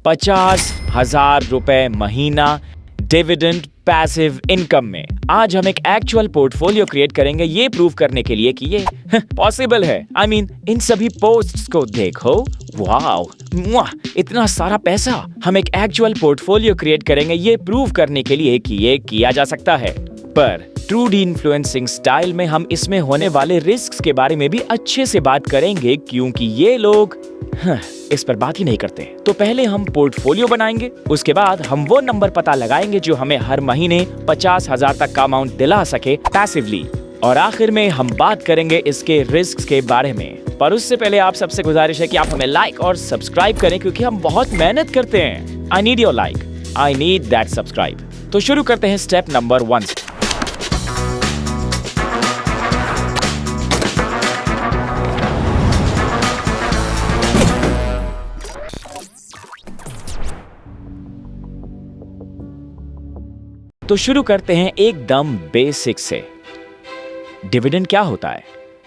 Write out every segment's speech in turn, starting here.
50,000 रुपए महीना dividend passive income में। आज हम एक एक्चुअल पोर्टफोलियो क्रिएट करेंगे ये प्रूव करने के लिए कि ये पॉसिबल है। I mean, इन सभी पोस्ट्स को देखो, वाओ, इतना सारा पैसा। हम एक एक्चुअल पोर्टफोलियो क्रिएट करेंगे ये प्रूव करने के लिए कि ये किया जा सकता है। पर ट्रूडी इन्फ्लुएंसिंग स्टाइल में हम इसमें होने वाले रिस्क्स के बारे में भी अच्छे से बात करेंगे, क्योंकि ये लोग इस पर बात ही नहीं करते। तो पहले हम पोर्टफोलियो बनाएंगे, उसके बाद हम वो नंबर पता लगाएंगे जो हमें हर महीने 50,000 तक का अमाउंट दिला सके पैसिवली, और आखिर में हम बात करेंगे इसके रिस्क के बारे में। पर उससे पहले आप सबसे गुजारिश है कि आप हमें लाइक और सब्सक्राइब करें, क्योंकि हम बहुत मेहनत करते हैं। I need your like, I need that subscribe. तो शुरू करते हैं स्टेप नंबर 1। तो शुरू करते हैं एकदम बेसिक से। डिविडेंड क्या होता है?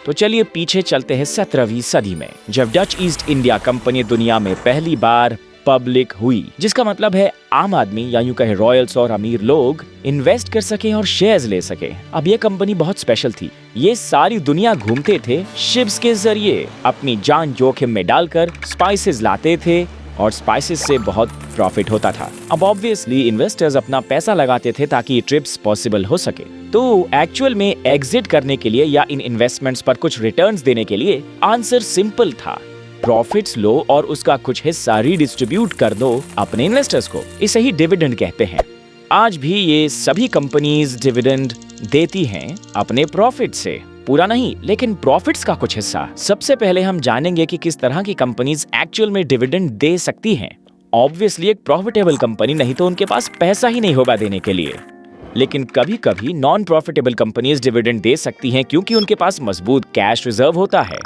तो चलिए पीछे चलते हैं 17वीं सदी में, जब डच ईस्ट इंडिया कंपनी दुनिया में पहली बार पब्लिक हुई, जिसका मतलब है आम आदमी या यूं कहे रॉयल्स और अमीर लोग इन्वेस्ट कर सके और शेयर्स ले सके। अब ये कंपनी बहुत स्पेशल थी। ये सारी दुनिया घूमते थे शिप्स के जरिए, अपनी जान जोखिम में डालकर स्पाइसेस लाते थे और स्पाइसेस से बहुत प्रॉफिट होता था। अब ऑब्वियसली इन्वेस्टर्स अपना पैसा लगाते थे ताकि ट्रिप्स पॉसिबल हो सके। तो एक्चुअल में एग्जिट करने के लिए या इन इन्वेस्टमेंट्स पर कुछ रिटर्न्स देने के लिए आंसर सिंपल था, प्रॉफिट्स लो और उसका कुछ हिस्सा रीडिस्ट्रीब्यूट कर दो अपने इन्वेस्टर्स को। इसे ही डिविडेंड कहते हैं। आज भी ये सभी कंपनीज डिविडेंड देती हैं अपने प्रॉफिट से, पूरा नहीं लेकिन प्रॉफिट्स का कुछ हिस्सा। सबसे पहले हम जानेंगे कि किस तरह की कंपनीज एक्चुअल में डिविडेंड दे सकती हैं। ऑब्वियसली एक प्रॉफिटेबल कंपनी नहीं तो उनके पास पैसा ही नहीं होगा देने के लिए, लेकिन कभी कभी नॉन प्रॉफिटेबल कंपनीज डिविडेंड दे सकती हैं क्योंकि उनके पास मजबूत कैश रिजर्व होता है।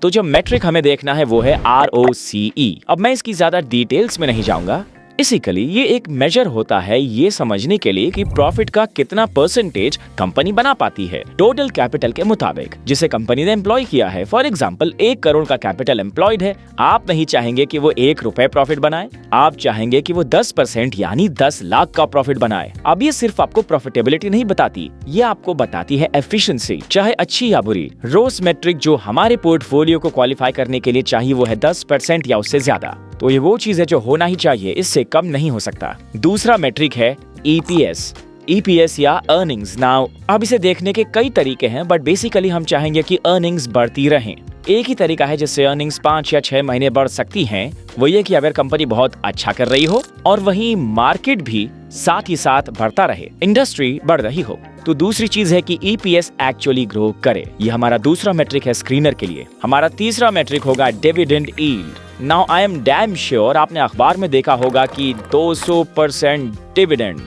तो जो मेट्रिक हमें देखना है वो है ROCE। अब मैं इसकी ज्यादा डिटेल्स में नहीं जाऊंगा। बेसिकली ये एक मेजर होता है ये समझने के लिए कि प्रॉफिट का कितना परसेंटेज कंपनी बना पाती है टोटल कैपिटल के मुताबिक जिसे कंपनी ने एम्प्लॉय किया है। फॉर एग्जांपल 1 करोड़ का कैपिटल एम्प्लॉयड है। आप नहीं चाहेंगे कि वो 1 रुपए प्रॉफिट बनाए, आप चाहेंगे कि वो 10% यानी 10 लाख का प्रॉफिट बनाए। अब ये सिर्फ आपको प्रॉफिटेबिलिटी नहीं बताती, ये आपको बताती है एफिशिएंसी, चाहे अच्छी या बुरी। रोस मेट्रिक जो हमारे पोर्टफोलियो को क्वालिफाई करने के लिए चाहिए वो है 10% या उससे ज्यादा। तो ये वो चीज है जो होना ही चाहिए, इससे कम नहीं हो सकता। दूसरा मेट्रिक है EPS या अर्निंग्स। नाउ अब इसे देखने के कई तरीके हैं, बट बेसिकली हम चाहेंगे कि अर्निंग्स बढ़ती रहें। एक ही तरीका है जिससे अर्निंग्स 5 या 6 महीने बढ़ सकती हैं, वो ये कि अगर कंपनी बहुत अच्छा कर रही हो और वहीं मार्केट भी साथ ही साथ बढ़ता रहे, इंडस्ट्री बढ़ रही हो। तो दूसरी चीज है कि EPS एक्चुअली ग्रो करे। ये हमारा दूसरा मेट्रिक है स्क्रीनर के लिए। हमारा तीसरा मेट्रिक होगा dividend yield. Now I am damn sure आपने अखबार में देखा होगा कि 200% डिविडेंड।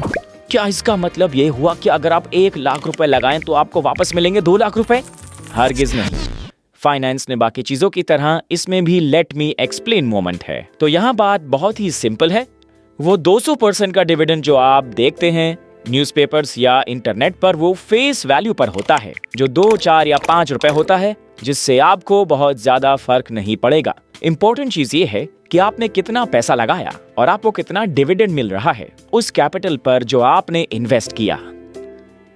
क्या इसका मतलब ये हुआ कि अगर आप 1 लाख रुपए लगाएं तो आपको वापस मिलेंगे 2 लाख रुपए? हरगिज नहीं। फाइनेंस ने बाकी चीजों की तरह इसमें भी लेट मी एक्सप्लेन मोमेंट है। तो यहाँ बात बहुत ही सिंपल है। वो 200% का डिविडेंड जो आप देखते हैं न्यूज़पेपर्स या इंटरनेट पर, वो फेस वैल्यू पर होता है, जो 2, 4 या 5 रुपए होता है, जिससे आपको बहुत ज्यादा फर्क नहीं पड़ेगा। इंपॉर्टेंट चीज ये है कि आपने कितना पैसा लगाया और आपको कितना डिविडेंड मिल रहा है उस कैपिटल पर जो आपने इन्वेस्ट किया।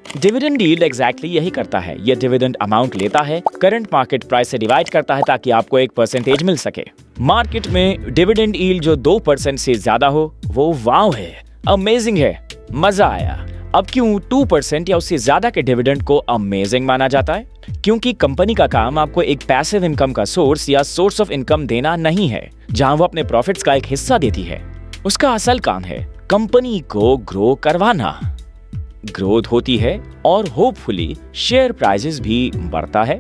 डिविडेंड यील्ड एग्जैक्टली यही करता है। ये डिविडेंड अमाउंट लेता है, करंट मार्केट प्राइस से डिवाइड करता है ताकि आपको एक परसेंटेज मिल सके। मार्केट में डिविडेंड यील्ड जो 2% से ज्यादा हो वो वाव है, अमेजिंग है, मजा आया। अब क्यों 2% या उससे ज्यादा के डिविडेंड को अमेजिंग माना जाता है? क्योंकि कंपनी का काम आपको एक पैसिव इनकम का सोर्स या सोर्स ऑफ इनकम देना नहीं है, जहां वो अपने प्रॉफिट्स का एक हिस्सा देती है। उसका असल काम है कंपनी को ग्रो करवाना। ग्रोथ होती है और होपफुली शेयर प्राइसेस भी बढ़ता है।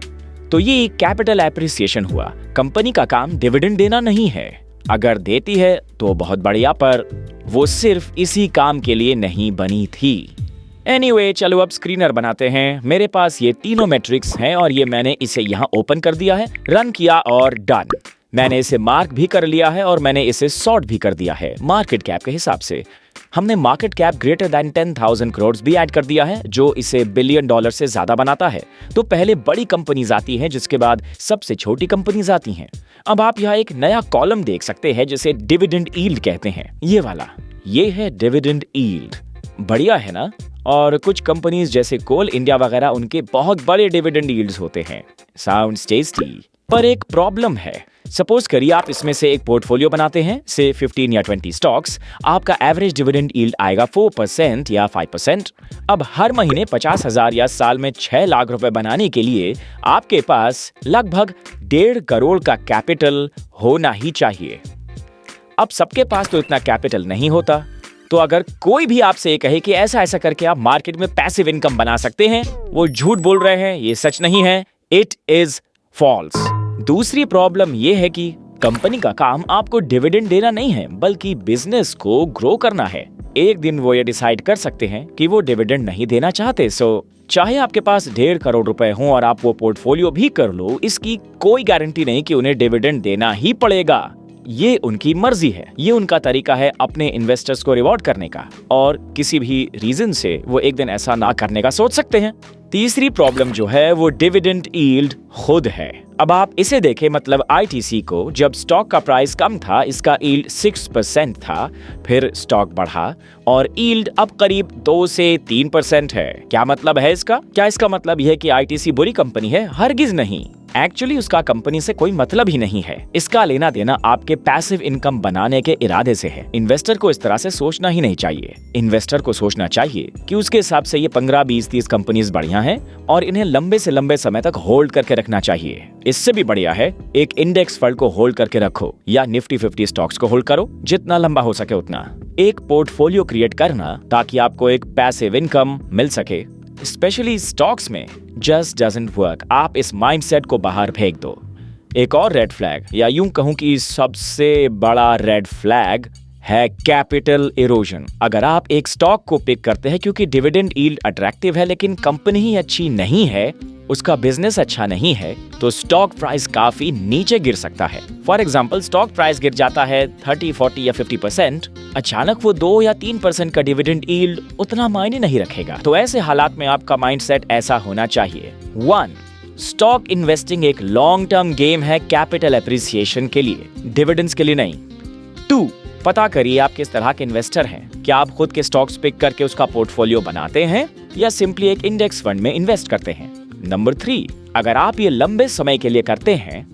तो ये कैपिटल एप्रिसिएशन हुआ। कंपनी का काम डिविडेंड देना नहीं है। अगर देती है तो बहुत बढ़िया, पर वो सिर्फ इसी काम के लिए नहीं बनी थी। एनीवे, चलो अब स्क्रीनर बनाते हैं। मेरे पास ये तीनों मैट्रिक्स हैं और ये मैंने इसे यहाँ ओपन कर दिया है, रन किया और डन। मैंने इसे मार्क भी कर लिया है और मैंने इसे सॉर्ट भी कर दिया है मार्केट कैप के हिसाब से। हमने market cap greater than 10,000 crore भी ऐड कर दिया है, जो इसे बिलियन डॉलर से ज्यादा बनाता है। तो पहले बड़ी कंपनीज आती हैं, जिसके बाद सबसे छोटी कंपनीज आती हैं। अब आप यहाँ एक नया कॉलम देख सकते हैं जिसे डिविडेंड यील्ड कहते हैं। ये वाला, ये है डिविडेंड यील्ड। बढ़िया है ना? और कुछ कंपनीज जैसे कोल इंडिया वगैरह, उनके बहुत बड़े डिविडेंड यील्ड्स होते हैं। Sounds tasty. पर एक प्रॉब्लम है। सपोज करिए आप इसमें से एक पोर्टफोलियो बनाते हैं, से 15 या 20 स्टॉक्स। आपका एवरेज डिविडेंड यील्ड आएगा 4% या 5%। अब हर महीने 50,000 या साल में 6 लाख रुपए बनाने के लिए आपके पास लगभग 1.5 करोड़ का कैपिटल होना ही चाहिए। अब सबके पास तो इतना कैपिटल नहीं होता। तो अगर कोई भी आपसे ये कहे कि ऐसा ऐसा करके आप मार्केट में पैसिव इनकम बना सकते हैं, वो झूठ बोल रहे हैं, ये सच नहीं है। It is false. दूसरी प्रॉब्लम ये है कि कंपनी का काम आपको डिविडेंड देना नहीं है, बल्कि बिजनेस को ग्रो करना है। एक दिन वो ये डिसाइड कर सकते हैं कि वो डिविडेंड नहीं देना चाहते। सो चाहे आपके पास 1.5 करोड़ रुपए हों और आप वो पोर्टफोलियो भी कर लो, इसकी कोई गारंटी नहीं कि उन्हें डिविडेंड देना ही पड़ेगा। ये उनकी मर्जी है। ये उनका तरीका है अपने इन्वेस्टर्स को रिवॉर्ड करने का, और किसी भी रीजन से वो एक दिन ऐसा ना करने का सोच सकते हैं। तीसरी प्रॉब्लम जो है वो डिविडेंड यील्ड खुद है। अब आप इसे देखें, मतलब आईटीसी को जब स्टॉक का प्राइस कम था, इसका यील्ड 6% था। फिर स्टॉक बढ़ा और यील्ड अब करीब 2 से 3% है। क्या मतलब है इसका? क्या इसका मतलब यह है कि आईटीसी बुरी कंपनी है? हरगिज नहीं। एक्चुअली उसका कंपनी से कोई मतलब ही नहीं है। इसका लेना देना आपके पैसिव इनकम बनाने के इरादे से है। इन्वेस्टर को इस तरह से सोचना ही नहीं चाहिए। इन्वेस्टर को सोचना चाहिए कि उसके हिसाब से ये 15, 20, 30 कंपनीज बढ़िया हैं और इन्हें लंबे से लंबे समय तक होल्ड करके रखना चाहिए। इससे भी बढ़िया है एक इंडेक्स फंड को होल्ड करके रखो या निफ्टी 50 स्टॉक्स को होल्ड करो, जितना लंबा हो सके उतना। एक पोर्टफोलियो क्रिएट करना ताकि आपको एक पैसिव इनकम मिल सके, स्पेशली स्टॉक्स में, जस्ट डजंट वर्क। आप इस माइंडसेट को बाहर फेंक दो। एक और रेड फ्लैग, या यूं कहूं कि सबसे बड़ा रेड फ्लैग है कैपिटल इरोजन। अगर आप एक स्टॉक को पिक करते हैं क्योंकि डिविडेंड यील्ड अट्रैक्टिव है, लेकिन कंपनी ही अच्छी नहीं है, उसका बिजनेस अच्छा नहीं है, तो स्टॉक प्राइस काफी नीचे गिर सकता है। फॉर एग्जाम्पल, स्टॉक प्राइस गिर जाता है 30, 40 या 50%। अचानक वो 2 या 3% का डिविडेंड यील्ड उतना मायने नहीं रखेगा। तो ऐसे हालात में आपका माइंडसेट ऐसा होना चाहिए। 1. स्टॉक इन्वेस्टिंग एक लॉन्ग टर्म गेम है, कैपिटल एप्रिसिएशन के लिए, डिविडेंड्स के लिए नहीं। 2. पता करिए आप किस तरह के इन्वेस्टर हैं। क्या आप खुद के स्टॉक्स पिक करके उसका पोर्टफोलियो बनाते हैं या सिंपली एक इंडेक्स फंड में इन्वेस्ट करते हैं। नंबर 3, अगर आप ये लंबे समय के लिए करते हैं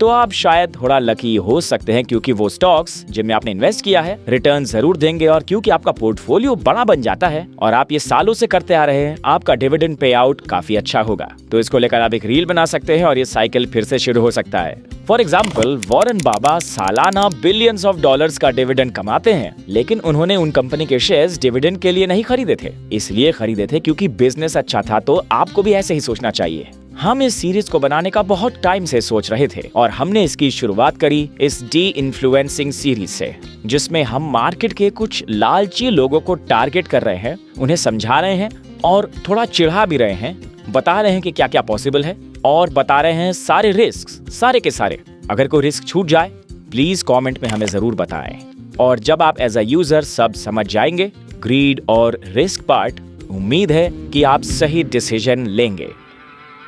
तो आप शायद थोड़ा लकी हो सकते हैं, क्योंकि वो स्टॉक्स जिनमें आपने इन्वेस्ट किया है रिटर्न जरूर देंगे। और क्योंकि आपका पोर्टफोलियो बड़ा बन जाता है और आप ये सालों से करते आ रहे हैं, आपका डिविडेंड पे आउट काफी अच्छा होगा। तो इसको लेकर आप एक रील बना सकते हैं और ये साइकिल फिर से शुरू हो सकता है। फॉर एग्जाम्पल, वॉरेन बाबा सालाना बिलियंस ऑफ डॉलर्स का डिविडेंड कमाते हैं, लेकिन उन्होंने उन कंपनी के शेयर्स डिविडेंड के लिए नहीं खरीदे थे। इसलिए खरीदे थे क्योंकि बिजनेस अच्छा था। तो आपको भी ऐसे ही सोचना चाहिए। हम इस सीरीज को बनाने का बहुत टाइम से सोच रहे थे और हमने इसकी शुरुआत करी इस डी इन्फ्लुएंसिंग सीरीज से, जिसमें हम मार्केट के कुछ लालची लोगों को टारगेट कर रहे हैं, उन्हें समझा रहे हैं और थोड़ा चिढ़ा भी रहे हैं, बता रहे हैं कि क्या क्या पॉसिबल है और बता रहे हैं सारे रिस्क, सारे के सारे। अगर कोई रिस्क छूट जाए प्लीज कमेंट में हमें जरूर बताएं। और जब आप एज अ यूजर सब समझ जाएंगे, ग्रीड और रिस्क पार्ट, उम्मीद है कि आप सही डिसीजन लेंगे,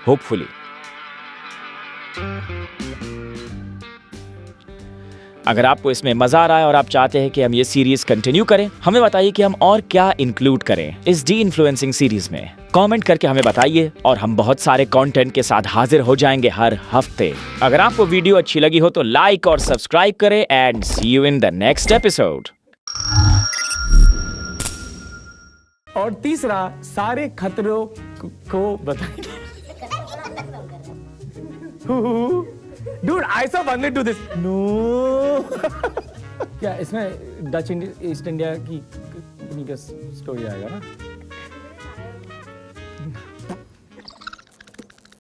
होपफुली। अगर आपको इसमें मजा आ रहा है और आप चाहते हैं कि हम ये सीरीज कंटिन्यू करें, हमें बताइए कि हम और क्या इंक्लूड करें इस डी इन्फ्लुएंसिंग सीरीज में। कमेंट करके हमें बताइए और हम बहुत सारे कंटेंट के साथ हाजिर हो जाएंगे हर हफ्ते। अगर आपको वीडियो अच्छी लगी हो तो लाइक और सब्सक्राइब करें and see you in the next episode. और तीसरा, सारे खतरों को बताइए। Dude, I saw one do this. No. क्या इसमें डच ईस्ट इंडिया की कंपनी का स्टोरी आएगा ना?